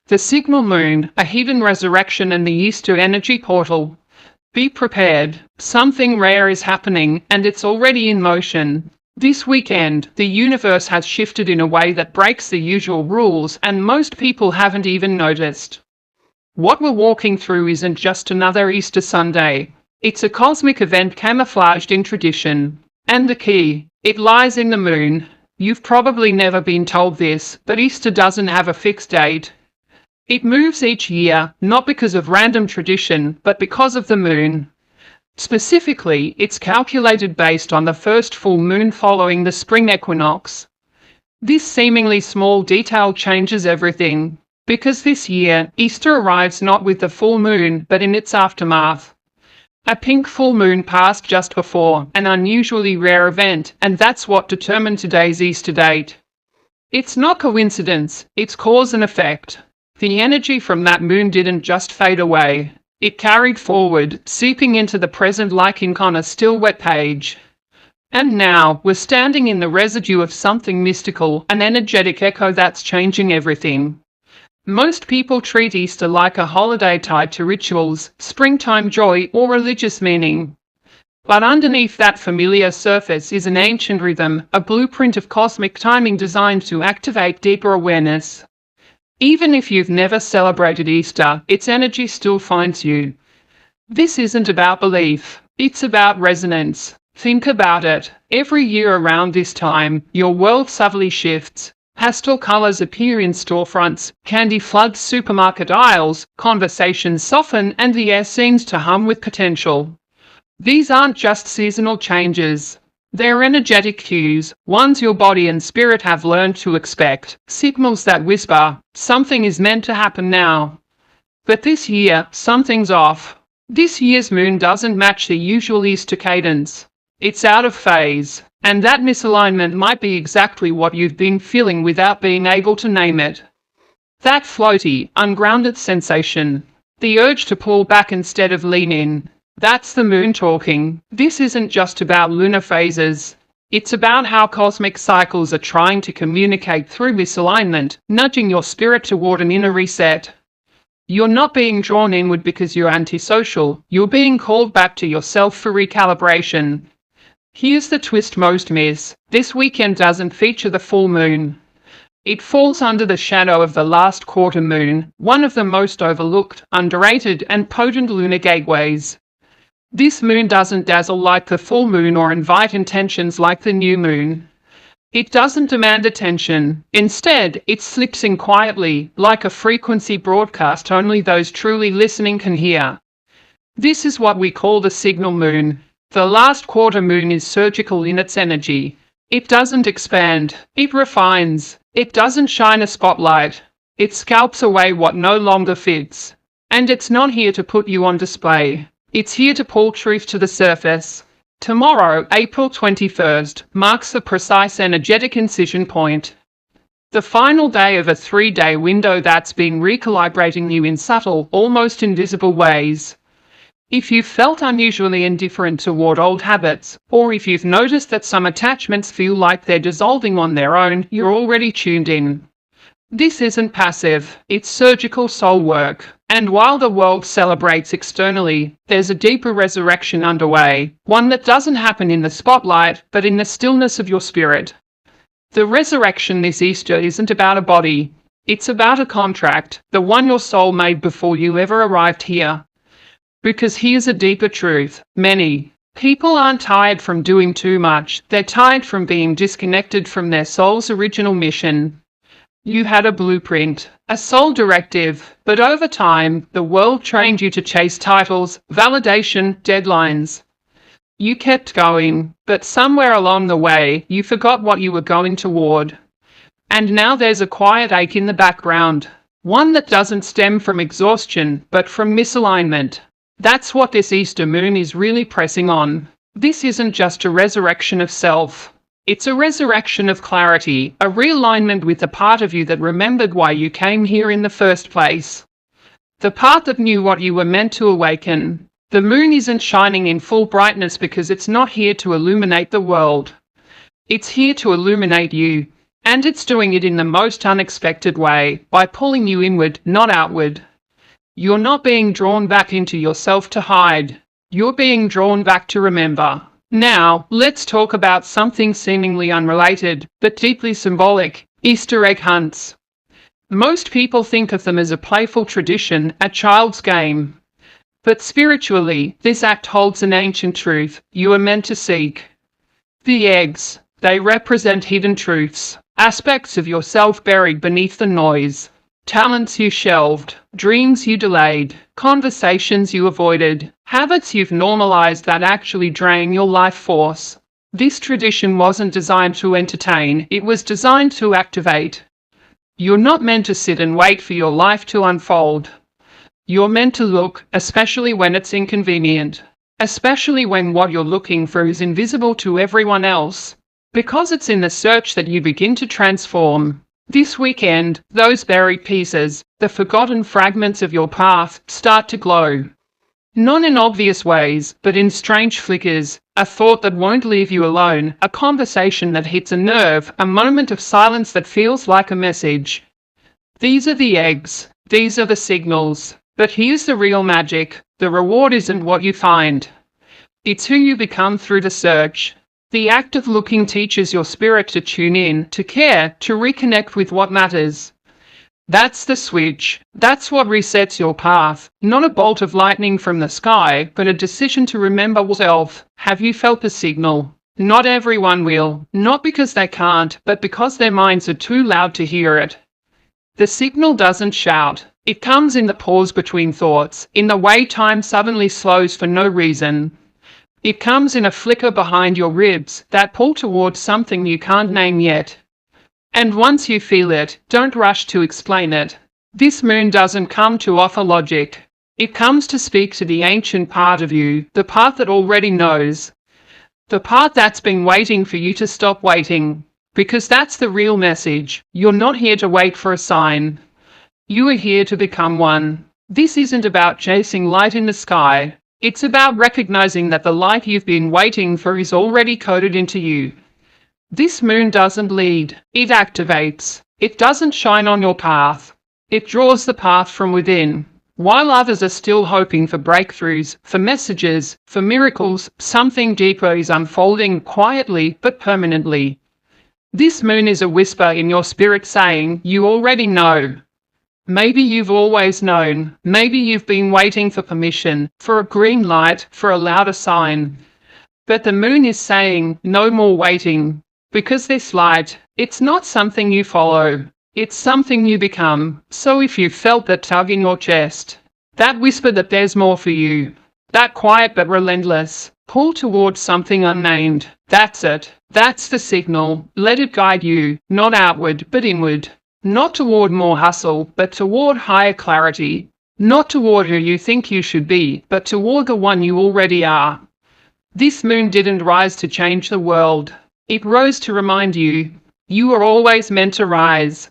The signal moon, a hidden resurrection and the Easter energy portal. Be prepared. Something rare is happening, and it's already in motion. This weekend, the universe has shifted in a way that breaks the usual rules, and most people haven't even noticed. What we're walking through isn't just another Easter Sunday. It's a cosmic event camouflaged in tradition. And the key, it lies in the moon. You've probably never been told this, but Easter doesn't have a fixed date. It moves each year, not because of random tradition, but because of the moon. Specifically, it's calculated based on the first full moon following the spring equinox. This seemingly small detail changes everything, because this year, Easter arrives not with the full moon, but in its aftermath. A pink full moon passed just before, an unusually rare event, and that's what determined today's Easter date. It's not coincidence, it's cause and effect. The energy from that moon didn't just fade away. It carried forward, seeping into the present like ink on a still wet page. And now, we're standing in the residue of something mystical, an energetic echo that's changing everything. Most people treat Easter like a holiday tied to rituals, springtime joy, or religious meaning. But underneath that familiar surface is an ancient rhythm, a blueprint of cosmic timing designed to activate deeper awareness. Even if you've never celebrated Easter, its energy still finds you. This isn't about belief, it's about resonance. Think about it. Every year around this time, your world subtly shifts. Pastel colors appear in storefronts, candy floods supermarket aisles, conversations soften, and the air seems to hum with potential. These aren't just seasonal changes. They're energetic cues, ones your body and spirit have learned to expect, signals that whisper, something is meant to happen now. But this year, something's off. This year's moon doesn't match the usual Easter cadence. It's out of phase, and that misalignment might be exactly what you've been feeling without being able to name it. That floaty, ungrounded sensation. The urge to pull back instead of lean in. That's the moon talking. This isn't just about lunar phases. It's about how cosmic cycles are trying to communicate through misalignment, nudging your spirit toward an inner reset. You're not being drawn inward because you're antisocial. You're being called back to yourself for recalibration. Here's the twist most miss. This weekend doesn't feature the full moon. It falls under the shadow of the last quarter moon, one of the most overlooked, underrated, and potent lunar gateways. This moon doesn't dazzle like the full moon or invite intentions like the new moon. It doesn't demand attention. Instead, it slips in quietly, like a frequency broadcast only those truly listening can hear. This is what we call the signal moon. The last quarter moon is surgical in its energy. It doesn't expand, it refines. It doesn't shine a spotlight. It scalps away what no longer fits. And it's not here to put you on display. It's here to pull truth to the surface. Tomorrow, April 21st, marks the precise energetic incision point. The final day of a 3-day window that's been recalibrating you in subtle, almost invisible ways. If you've felt unusually indifferent toward old habits, or if you've noticed that some attachments feel like they're dissolving on their own, you're already tuned in. This isn't passive, it's surgical soul work. And while the world celebrates externally, there's a deeper resurrection underway, one that doesn't happen in the spotlight, but in the stillness of your spirit. The resurrection this Easter isn't about a body. It's about a contract, the one your soul made before you ever arrived here. Because here's a deeper truth. Many people aren't tired from doing too much. They're tired from being disconnected from their soul's original mission. You had a blueprint, a soul directive, but over time, the world trained you to chase titles, validation, deadlines. You kept going, but somewhere along the way, you forgot what you were going toward. And now there's a quiet ache in the background, one that doesn't stem from exhaustion, but from misalignment. That's what this Easter moon is really pressing on. This isn't just a resurrection of self. It's a resurrection of clarity, a realignment with the part of you that remembered why you came here in the first place. The part that knew what you were meant to awaken. The moon isn't shining in full brightness because it's not here to illuminate the world. It's here to illuminate you. And it's doing it in the most unexpected way, by pulling you inward, not outward. You're not being drawn back into yourself to hide. You're being drawn back to remember. Now, let's talk about something seemingly unrelated, but deeply symbolic: Easter egg hunts. Most people think of them as a playful tradition, a child's game. But spiritually, this act holds an ancient truth you are meant to seek. The eggs. They represent hidden truths, aspects of yourself buried beneath the noise. Talents you shelved, dreams you delayed, conversations you avoided, habits you've normalized that actually drain your life force. This tradition wasn't designed to entertain, it was designed to activate. You're not meant to sit and wait for your life to unfold. You're meant to look, especially when it's inconvenient. Especially when what you're looking for is invisible to everyone else. Because it's in the search that you begin to transform. This weekend, those buried pieces, the forgotten fragments of your path, start to glow. Not in obvious ways, but in strange flickers, a thought that won't leave you alone, a conversation that hits a nerve, a moment of silence that feels like a message. These are the eggs, these are the signals. But here's the real magic: the reward isn't what you find. It's who you become through the search. The act of looking teaches your spirit to tune in, to care, to reconnect with what matters. That's the switch. That's what resets your path. Not a bolt of lightning from the sky, but a decision to remember yourself. Have you felt the signal? Not everyone will. Not because they can't, but because their minds are too loud to hear it. The signal doesn't shout. It comes in the pause between thoughts, in the way time suddenly slows for no reason. It comes in a flicker behind your ribs, that pull towards something you can't name yet. And once you feel it, don't rush to explain it. This moon doesn't come to offer logic. It comes to speak to the ancient part of you, the part that already knows. The part that's been waiting for you to stop waiting. Because that's the real message. You're not here to wait for a sign. You are here to become one. This isn't about chasing light in the sky. It's about recognizing that the light you've been waiting for is already coded into you. This moon doesn't lead, it activates. It doesn't shine on your path. It draws the path from within. While others are still hoping for breakthroughs, for messages, for miracles, something deeper is unfolding quietly but permanently. This moon is a whisper in your spirit saying, you already know. Maybe you've always known. Maybe you've been waiting for permission, for a green light, for a louder sign. But the moon is saying, no more waiting. Because this light, it's not something you follow. It's something you become. So if you felt that tug in your chest, that whisper that there's more for you, that quiet but relentless pull towards something unnamed, that's it. That's the signal. Let it guide you, not outward but inward. Not toward more hustle, but toward higher clarity. Not toward who you think you should be, but toward the one you already are. This moon didn't rise to change the world. It rose to remind you, you are always meant to rise.